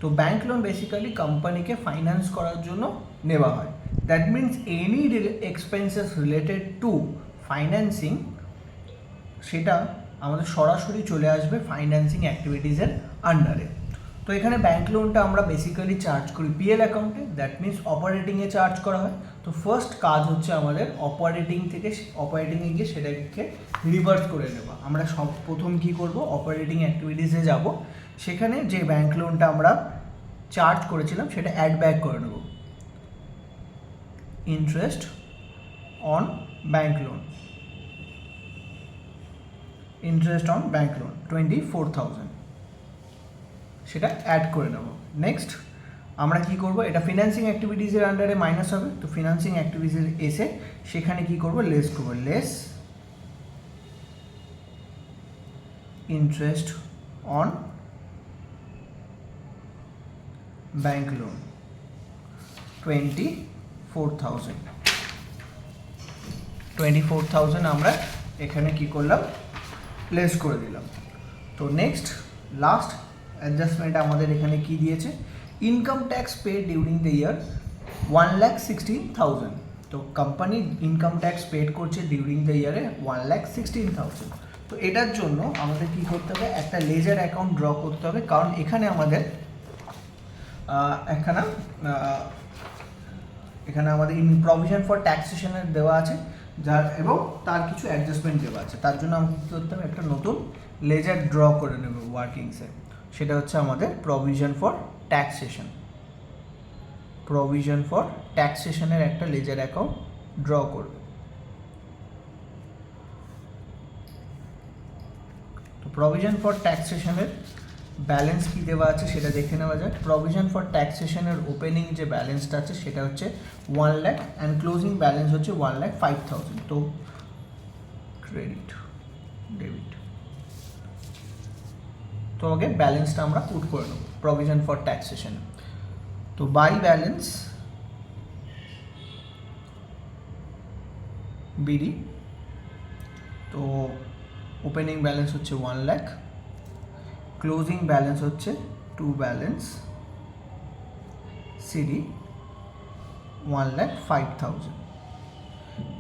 তো ব্যাঙ্ক লোন বেসিক্যালি কোম্পানিকে ফাইন্যান্স করার জন্য নেওয়া হয়। That means any expenses related to financing, সেটা আমাদের সরাসরি চলে আসবে ফাইন্যান্সিং অ্যাক্টিভিটিসের আন্ডারে। তো এখানে ব্যাঙ্ক লোনটা আমরা বেসিক্যালি চার্জ করি পিএল অ্যাকাউন্টে, দ্যাট মিনস অপারেটিংয়ে চার্জ করা হয়। তো ফার্স্ট কাজ হচ্ছে আমাদের অপারেটিংয়ে গিয়ে সেটাকে রিভার্স করে নেওয়া। আমরা প্রথম কী করব, অপারেটিং অ্যাক্টিভিটিসে যাব, সেখানে যে ব্যাঙ্ক লোনটা আমরা চার্জ করেছিলাম সেটা অ্যাড ব্যাক করে নেব, interest on bank loan, interest on bank loan 24,000, সেটা অ্যাড করে নেব। নেক্সট আমরা কি করব, এটা ফিনান্সিং অ্যাক্টিভিটিসের আন্ডারে মাইনাস হবে। তো ফিনান্সিং অ্যাক্টিভিটিসে এসে সেখানে কি করব, লেস করব, less interest on bank loan 24,000 আমরা এখানে কি করলাম, লেস করে দিলাম। তো নেক্সট লাস্ট অ্যাডজাস্টমেন্ট আমাদের এখানে কি দিয়েছে, income tax pay during the year 1,16,000। তো কোম্পানি ইনকাম ট্যাক্স পেড করছে ডিউরিং দ্য ইয়ারে 1,16,000। তো এটার জন্য আমাদের কি করতে হবে, একটা লেজার অ্যাকাউন্ট ড্র করতে হবে, কারণ এখানে আমাদের এখানে আমাদের প্রভিশন ফর ট্যাক্সেশনের দেওয়া আছে, যার এবং তার কিছু অ্যাডজাস্টমেন্ট দেওয়া আছে। তার জন্য আমাকে কী করতে হবে, একটা নতুন লেজার ড্র করে নেব ওয়ার্কিংসে, সেটা হচ্ছে আমাদের provision for taxation, provision for ট্যাক্সেশনের একটা লেজার অ্যাকাউন্ট ড্র করবে। তো প্রভিশন ফর ট্যাক্সেশনের ব্যালেন্স কী দেওয়া আছে সেটা দেখে নেওয়া যায়। প্রভিশন ফর ট্যাক্সেশনের ওপেনিং যে ব্যালেন্সটা আছে সেটা হচ্ছে 1 লাখ অ্যান্ড ক্লোজিং ব্যালেন্স হচ্ছে 1,05,000। তো ক্রেডিট ডেবিট, তো আগে ব্যালেন্সটা আমরা পুট করে নেব প্রভিশন ফর ট্যাক্সেশন। তো বাই ব্যালেন্স বিডি, তো ওপেনিং ব্যালেন্স হচ্ছে 1 লাখ, ক্লোজিং ব্যালেন্স হচ্ছে টু ব্যালেন্স সিডি 1,05,000।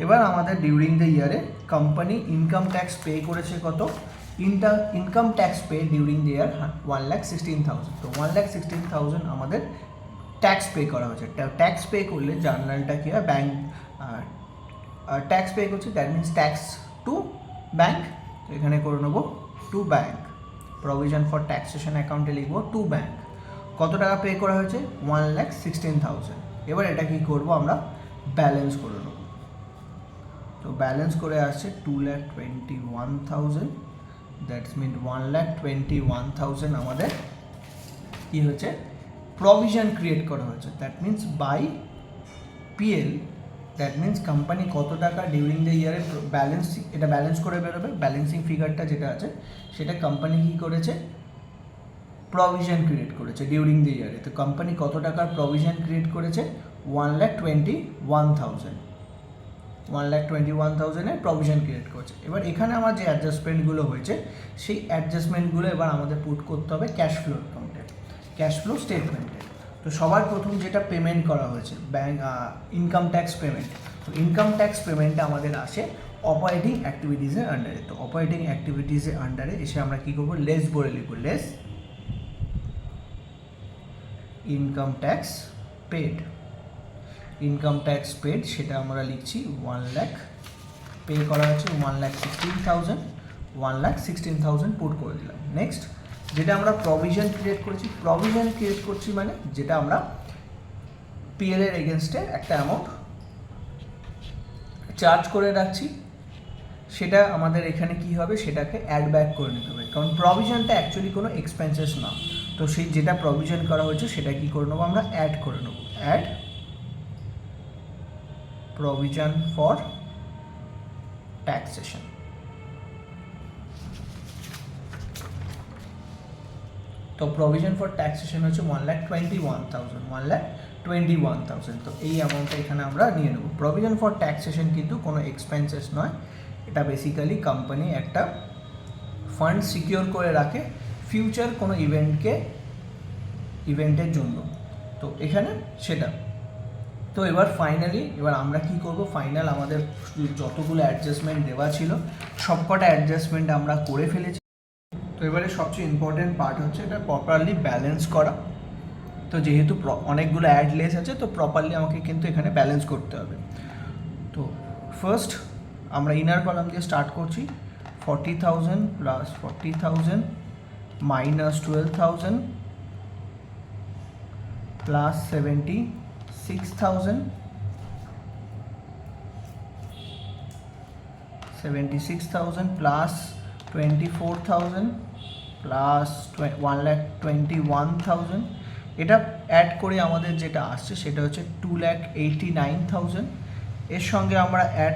এবার আমাদের ডিউরিং দ্য ইয়ারে কোম্পানি ইনকাম ট্যাক্স পে করেছে কত, income tax pay during the year 1,16,000। তো 1,16,000 আমাদের ট্যাক্স পে করা হয়েছে। ট্যাক্স পে করলে জার্নালটা কী হয়, ব্যাঙ্ক ট্যাক্স পে করছে, that means tax two bank. তো এখানে করে নেবো two bank provision for taxation অ্যাকাউন্টে লিখবো টু ব্যাংক। কত টাকা পে করা হয়েছে? 1,16,000। এবার এটা কি করব আমরা ব্যালেন্স করে নেব। তো ব্যালেন্স করে আসছে 2,21,000, দ্যাটস মিন 1,21,000 আমাদের কি হচ্ছে প্রভিশন ক্রিয়েট করা হয়েছে। That means by PL, that means company কত টাকা ডিউরিং দ্য ইয়ারে ব্যালেন্স, এটা ব্যালেন্স করে বেরোবে। ব্যালেন্সিং ফিগারটা যেটা আছে সেটা কোম্পানি কী করেছে প্রভিশন ক্রিয়েট করেছে ডিউরিং দ্য ইয়ারে। তো কোম্পানি কত টাকার প্রভিশন ক্রিয়েট করেছে? 1,21,000, 1,21,000-এর প্রভিশন ক্রিয়েট করেছে। এবার এখানে আমার যে অ্যাডজাস্টমেন্টগুলো হয়েছে সেই অ্যাডজাস্টমেন্টগুলো এবার আমাদের পুট করতে হবে ক্যাশ ফ্লো অ্যাকাউন্টে, ক্যাশ ফ্লো স্টেটমেন্টে। তো সবার প্রথম যেটা পেমেন্ট করা হয়েছে ব্যাংক ইনকাম ট্যাক্স পেমেন্ট। তো ইনকাম ট্যাক্স পেমেন্টটা আমাদের আসে অপারেটিং অ্যাক্টিভিটিসের আন্ডারে। তো অপারেটিং অ্যাক্টিভিটিসের আন্ডারে এসে আমরা কী করবো লেস বলে লিখব, less income tax paid. Income tax paid সেটা আমরা লিখছি 1 লাখ পে করা হচ্ছে 1,16,000, 1,16,000 পুট করে দিলাম। নেক্সট যেটা আমরা প্রভিশন ক্রিয়েট করেছি, প্রভিশন ক্রিয়েট করছি মানে যেটা আমরা পিএল এর এগেনস্টে একটা অ্যামাউন্ট চার্জ করে রাখছি, সেটা আমাদের এখানে কি হবে সেটাকে অ্যাড ব্যাক করে নিতে হবে, কারণ প্রভিশনটা অ্যাকচুয়ালি কোনো এক্সপেন্সেস না। তো সেই যেটা প্রভিশন করা হয়েছে সেটা কি করে নেবো আমরা অ্যাড করে নেবো, অ্যাড প্রভিশন ফর ট্যাক্সেশন। তো প্রভিশন ফর ট্যাক্সেশন হচ্ছে 1,21,000, 1,21,000। তো এই অ্যামাউন্টটা এখানে আমরা নিয়ে নেব। প্রভিশন ফর ট্যাক্সেশন কিন্তু কোনো এক্সপেন্সেস নয়, এটা বেসিক্যালি কোম্পানি একটা ফান্ড সিকিওর করে রাখে ফিউচার কোনো ইভেন্টের জন্য। তো এখানে সেটা। তো এবার ফাইনালি এবার আমরা কি করব, ফাইনাল আমাদের যতগুলো অ্যাডজাস্টমেন্ট দেওয়া ছিল সবকটা অ্যাডজাস্টমেন্ট আমরা করে ফেলেছি। তো এবারে সবচেয়ে ইম্পর্টেন্ট পার্ট হচ্ছে এটা প্রপারলি ব্যালেন্স করা। তো যেহেতু অনেকগুলো অ্যাড লেস আছে তো প্রপারলি আমাকে কিন্তু এখানে ব্যালেন্স করতে হবে। তো ফার্স্ট আমরা ইনার কলাম দিয়ে স্টার্ট করছি, 40,000 plus 40,000 minus 12,000 plus 76,000, 76,000 plus 24,000 plus 1,21,000। এটা অ্যাড করে আমাদের যেটা আসছে সেটা হচ্ছে 2,89,000। এর সঙ্গে আমরা অ্যাড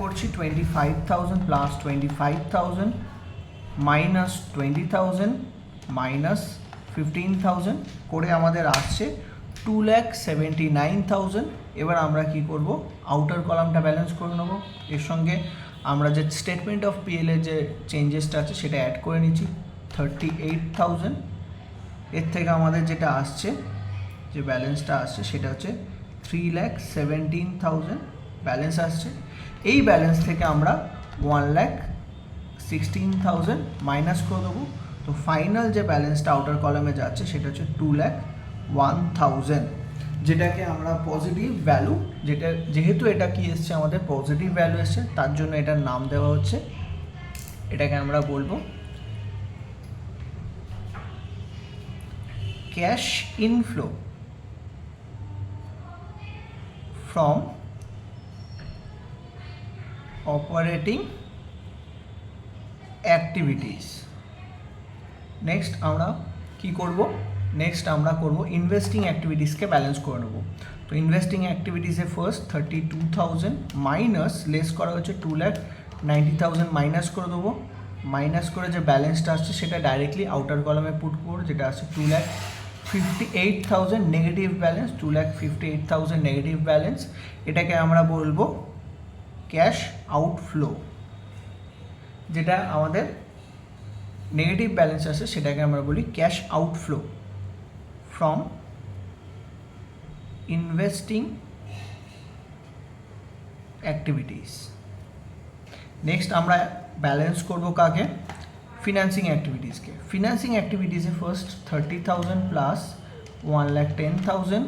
করছি 25,000 প্লাস 25,000 মাইনাস 20,000 মাইনাস 15,000 করে আমাদের আসছে 2,79,000। এবার আমরা কি করব আউটার কলামটা ব্যালেন্স করে নেব। এর সঙ্গে আমরা যে স্টেটমেন্ট অফ পিএল এর যে চেঞ্জেসটা আছে সেটা অ্যাড করে নিচ্ছি 38,000। এর থেকে আমাদের যেটা আসছে যে ব্যালেন্সটা আসছে সেটা হচ্ছে 3,17,000 ব্যালেন্স আসছে। এই ব্যালেন্স থেকে আমরা 1,16,000 মাইনাস করে দেবো। তো ফাইনাল যে ব্যালেন্সটা আউটার কলামে যাচ্ছে সেটা হচ্ছে 2,01,000, যেটাকে আমরা পজিটিভ ভ্যালু, যেটা যেহেতু এটা কি এসছে আমাদের পজিটিভ ভ্যালু এসছে তার জন্য এটার নাম দেওয়া হচ্ছে, এটাকে আমরা বলবো cash inflow from operating activities. Next আমরা কি করব, নেক্সট আমরা করব ইনভেস্টিং অ্যাক্টিভিটিসকে ব্যালেন্স করে নেব। তো ইনভেস্টিং অ্যাক্টিভিটিসে ফার্স্ট 32,000 মাইনাস লেস করা হচ্ছে 2,90,000 মাইনাস করে দেবো। মাইনাস করে যে ব্যালেন্সটা আসছে সেটা ডাইরেক্টলি আউটার কলামে পুট করবো, যেটা আসছে 2,58,000 নেগেটিভ ব্যালেন্স, 2,58,000 নেগেটিভ ব্যালেন্স। এটাকে আমরা বলবো ক্যাশ আউটফ্লো। যেটা আমাদের নেগেটিভ ব্যালেন্স আছে সেটাকে আমরা বলি cash outflow from investing activities. Next আমরা ব্যালেন্স করব কাকে, ফিনান্সিং অ্যাক্টিভিটিসকে। ফিনান্সিং অ্যাক্টিভিটিসে ফার্স্ট 30,000 প্লাস 1,10,000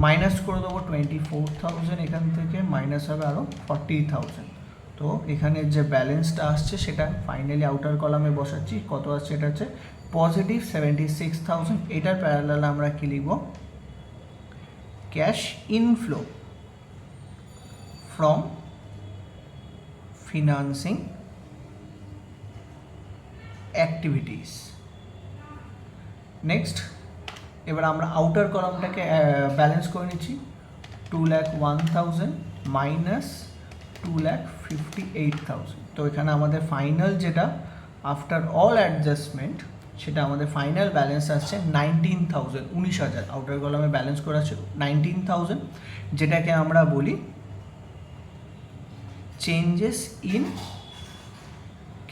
মাইনাস করে দেবো 24,000, এখান থেকে মাইনাস হবে আরও 40,000। তো তো এখানে যে ব্যালেন্সটা আসছে সেটা ফাইনালি আউটার কলামে বসাচ্ছি, কত আসছে, এটা হচ্ছে পজিটিভ 76,000। এটার প্যারালাল আমরা কি লিখব, cash inflow from financing activities. Next এবার আমরা আউটার কলামটাকে ব্যালেন্স করে নিচ্ছি, 2,01,000 মাইনাস 2,58,000। তো এখানে আমাদের ফাইনাল যেটা আফটার অল অ্যাডজাস্টমেন্ট সেটা আমাদের ফাইনাল ব্যালেন্স আসছে 19,000, 19,000। আউটার কলামে ব্যালেন্স করা আছে 19,000, যেটাকে আমরা বলি changes in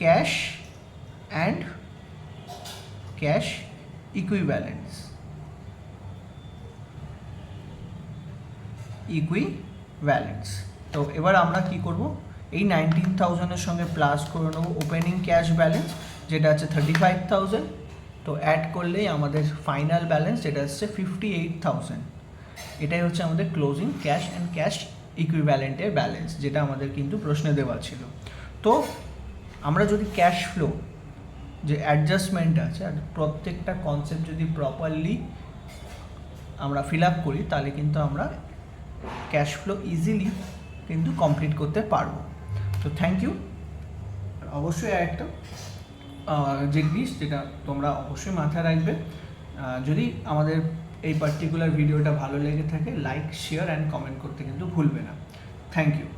cash and cash equivalence. তো এবার আমরা কি করব, এই 19,000-এর সঙ্গে প্লাস করে নেব ওপেনিং ক্যাশ ব্যালেন্স যেটা আছে 35,000। তো অ্যাড করলেই আমাদের ফাইনাল ব্যালেন্স যেটা আসছে 58,000। এটাই হচ্ছে আমাদের ক্লোজিং ক্যাশ অ্যান্ড ক্যাশ ইকুইভ্যালেন্টের ব্যালেন্স, যেটা আমাদের কিন্তু প্রশ্নে দেওয়া ছিল। তো আমরা যদি ক্যাশ ফ্লো যে অ্যাডজাস্টমেন্ট আছে আর প্রত্যেকটা কনসেপ্ট যদি প্রপারলি আমরা ফিল আপ করি তাহলে কিন্তু আমরা ক্যাশ ফ্লো ইজিলি কিন্তু কমপ্লিট করতে পারবো। তো থ্যাংক ইউ। অবশ্যই একটা জিনিস যেটা তোমরা অবশ্যই মাথায় রাখবে, যদি আমাদের এই পার্টিকুলার ভিডিওটা ভালো লেগে থাকে লাইক, শেয়ার অ্যান্ড কমেন্ট করতে কিন্তু ভুলবে না। Thank you.